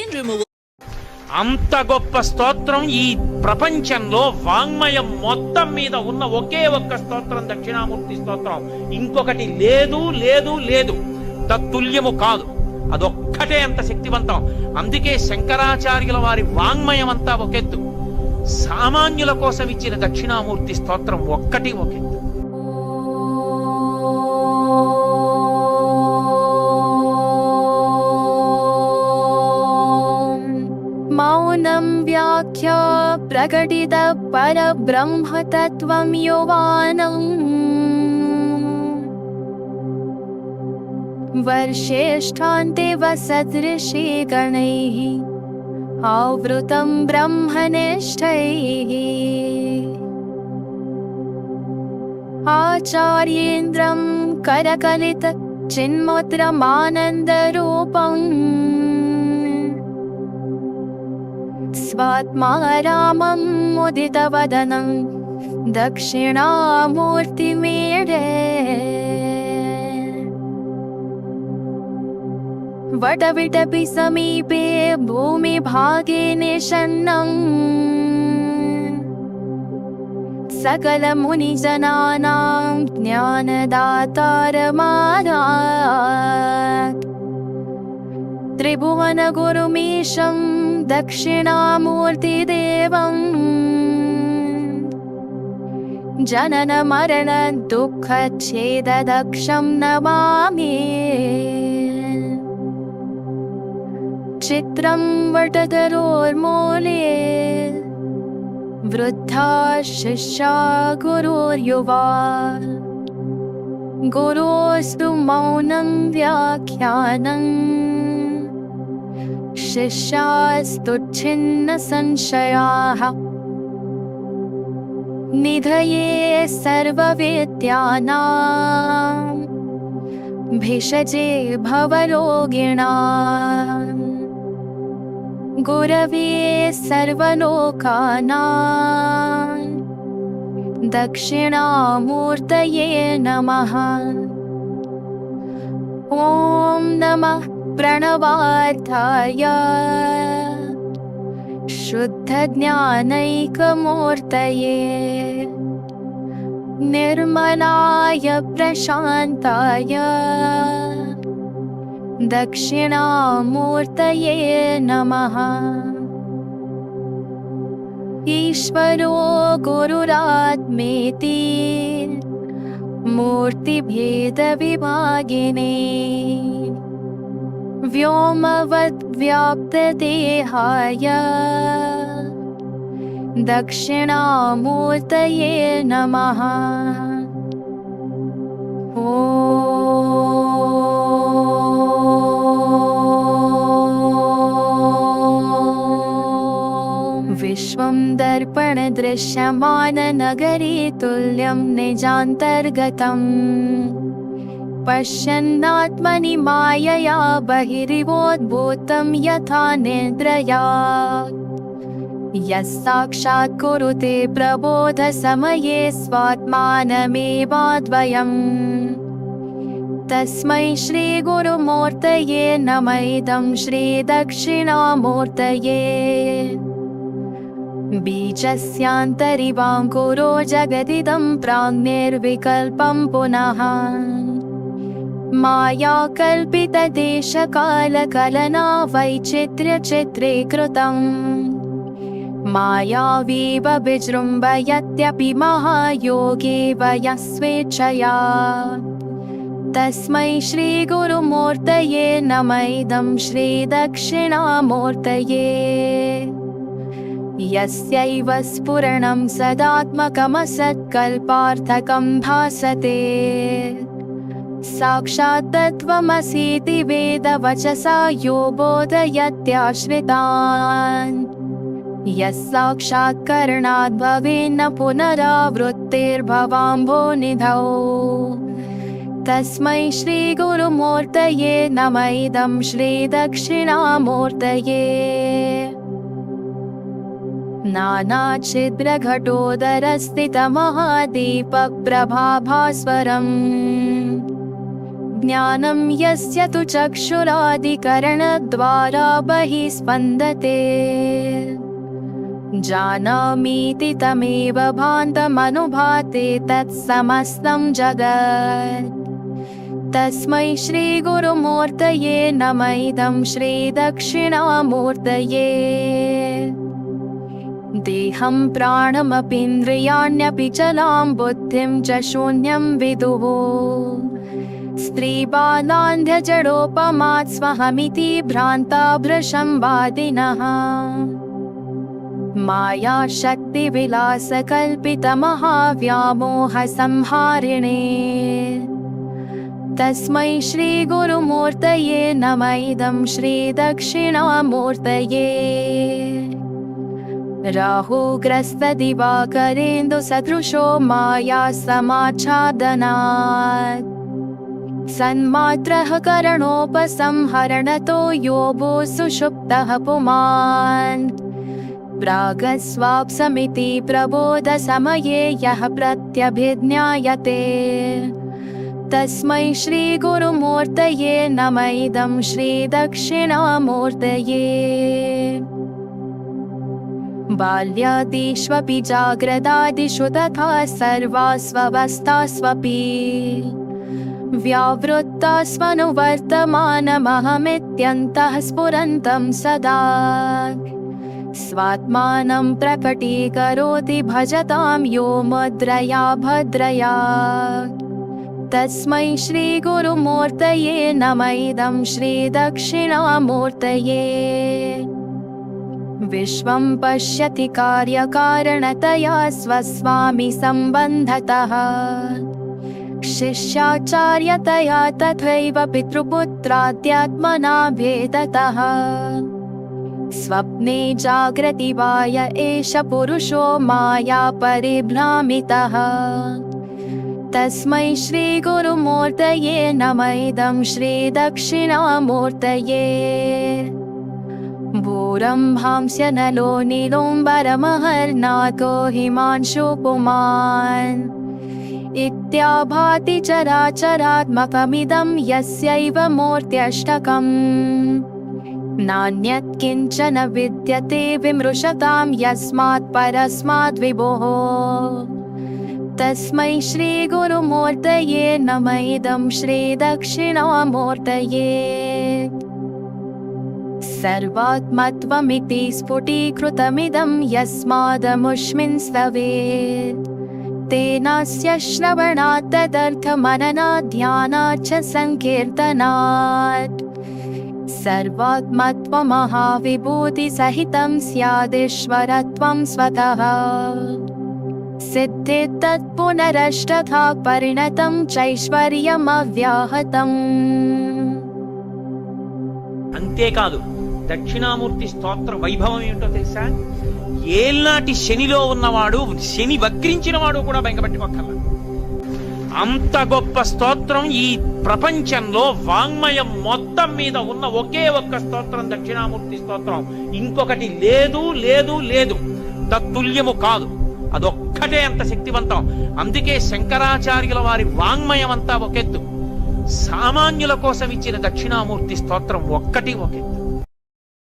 pain removal. అంత గొప్ప స్తోత్రం ఈ ప్రపంచంలో వాంగ్మయం మొత్తం మీద ఉన్న ఒకే ఒక్క స్తోత్రం దక్షిణామూర్తి స్తోత్రం. ఇంకొకటి లేదు లేదు లేదు, తత్తుల్యము కాదు. అదొక్కటే అంత శక్తివంతం. అందుకే శంకరాచార్యుల వారి వాంగ్మయం అంతా ఒకెత్తు, సామాన్యుల కోసం ఇచ్చిన దక్షిణామూర్తి స్తోత్రం ఒక్కటి ఒకెత్తు. మౌనం వ్యాఖ్య ప్రకటిత పరబ్రహ్మతత్వం యువానం వర్షేష్ఠాంతే వసదృశే గణైః ఆవృతం బ్రహ్మనిష్టైః ఆచార్యేంద్రం కరకలిత చిన్ముద్రమానందరూపం స్వాత్మా రామం ముదితవదనం దక్షిణామూర్తిమీడే వటవిటపి సమీపే భూమిభాగే నిషన్నం సకలమునిజనానాం జ్ఞానదాతారమారాత్ త్రిభువనగురుమీశం దక్షిణామూర్తిదేవం జనన మరణ దుఃఖచ్ఛేదదక్షం నమామి. చిత్రం వటధరోర్మూలే వృద్ధా శిష్యా గురోర్యువా గురోస్తు మౌనం వ్యాఖ్యానం శిష్యాస్తు ఛిన్న సంశయాః నిధయే సర్వవిద్యానాం భిషజే భవరోగిణాం గురవే సర్వలోకానాం దక్షిణామూర్తయే నమః. ఓం నమః ప్రణవార్థాయ శుద్ధజ్ఞానైకమూర్తయే నిర్మలాయ ప్రశాంతాయ దక్షిణామూర్తయే నమః. ఈశ్వరో గురురాత్మేతి మూర్తిభేద విభాగినే వ్యోమవద్ వ్యాప్తదేహాయ దక్షిణామూర్తయే నమః. విశ్వం దర్పణ దృశ్యమాన నగరీ తుల్యం నిజాంతర్గతం పశ్యన్నాత్మని మాయయా బహిరివోద్భూతం యథా నిద్రయా యస్సాక్షాత్ కురుతే ప్రబోధ సమయే స్వాత్మానమేవాద్వయం తస్మై శ్రీ గురుమూర్తయే నమైదం శ్రీ దక్షిణామూర్తయే. బీజస్యాంతరివాంకురో జగదిదం ప్రాజ్ఞైర్వికల్పం పునః మాయా కల్పిత దేశకాల కలనా వైచిత్ర్య చిత్రీకృతం మాయావీవ విజృంభయత్యపి మహాయోగే వయస్వేచ్ఛయా తస్మై శ్రీ గురుమూర్తయే నమైదం శ్రీ దక్షిణామూర్తయే. యస్యైవ స్ఫురణం సదాత్మకమసత్కల్పార్థకం భాసతే సాక్షాత్ తత్వమసీతి వేదవచసా యో బోధయత్యాశ్రితాన్ యస్సాక్షాత్కరణాద్ భవేన్న పునరావృత్తిర్భవాంభోనిధౌ తస్మై శ్రీ గురుమూర్తయే నమైదం శ్రీ దక్షిణామూర్తయే. నానాఛిద్రఘటోదరస్థితమహాదీప ప్రభాభాస్వరం ज्ञानं यस्य तु चक्षुरादिकरणद्वारा बहिः स्पन्दते जानामीति तमेव भान्तमनुभाते तत्समस्तं जगत् तस्मै श्रीगुरुमूर्तये नम इदं श्रीदक्षिणामूर्तये देहं प्राणमपीन्द्रियाण्यपि चलां बुद्धिं च शून्यं विदुः स्त्रीबालान्ध्यजडोपमात् स्वहमिति भ्रान्ता भृशं वादिनः मायाशक्तिविलासकल्पितमहाव्यामोहसंहारिणे तस्मै श्रीगुरुमूर्तये नम इदं श्रीदक्षिणामूर्तये राहुग्रस्तदिवाकरेन्दुसदृशो माया समाच्छादनात् सन्मात्रः करणोपसंहरणतो योगो सुषुप्तः पुमान् प्रागस्वाप्समिति प्रबोधसमये यः प्रत्यभिज्ञायते तस्मै श्रीगुरुमूर्तये नम इदं श्रीदक्षिणामूर्तये बाल्यादिष्वपि जाग्रदादिषु तथा सर्वास्वस्थास्वपि व्यावृत्तास्वनुवर्तमानमहमित्यन्तः स्फुरन्तं सदा स्वात्मानं प्रकटीकरोति भजतां यो मुद्रया भद्रया तस्मै श्रीगुरुमूर्तये नम इदं श्रीदक्षिणामूर्तये विश्वं पश्यति कार्यकारणतया स्वस्वामि सम्बन्धतः शिष्याचार्यतया तथैव पितृपुत्राद्यात्मना भेदतः स्वप्ने जाग्रति वाय एष पुरुषो माया परिभ्रामितः तस्मै श्रीगुरुमूर्तये नम इदं श्रीदक्षिणामूर्तये भूरम्भांस्य नलो नीलोऽम्बरमहर्नाथो हिमांशुपुमान् इत्याभाति चराचरात्मकमिदं यस्यैव मूर्त्यष्टकम् नान्यत् किञ्चन विद्यते विमृशतां यस्मात् परस्माद्विभोः तस्मै श्रीगुरुमूर्तये नम इदं श्रीदक्षिणामूर्तये सर्वात्मत्वमिति स्फुटीकृतमिदं यस्मादमुष्मिन् स्तवेत् तेनास्य श्रवणात् तदर्थमननात् ध्यानात् च सङ्कीर्तनात् सर्वात्मत्वमहाविभूतिसहितं स्यादिश्वरत्वं स्वतः सिद्धे तत्पुनरष्टथा परिणतं चैश्वर्यमव्याहतम् అంతేకాదు దక్షిణామూర్తి స్తోత్ర వైభవం ఏంటో తెలుసా? ఏల్నాటి శనిలో ఉన్నవాడు, శని వక్రించిన వాడు కూడా బెంగపెట్టుకోకర్లా. అంత గొప్ప స్తోత్రం ఈ ప్రపంచంలో వాంగ్మయం మొత్తం మీద ఉన్న ఒకే ఒక్క స్తోత్రం దక్షిణామూర్తి స్తోత్రం. ఇంకొకటి లేదు లేదు లేదు, తత్తుల్యము కాదు. అదొక్కటే అంత శక్తివంతం. అందుకే శంకరాచార్యుల వారి వాంగ్మయం అంతా ఒకెత్తు, సామాన్యుల కోసం ఇచ్చిన దక్షిణామూర్తి స్తోత్రం ఒక్కటి ఒకెత్తు.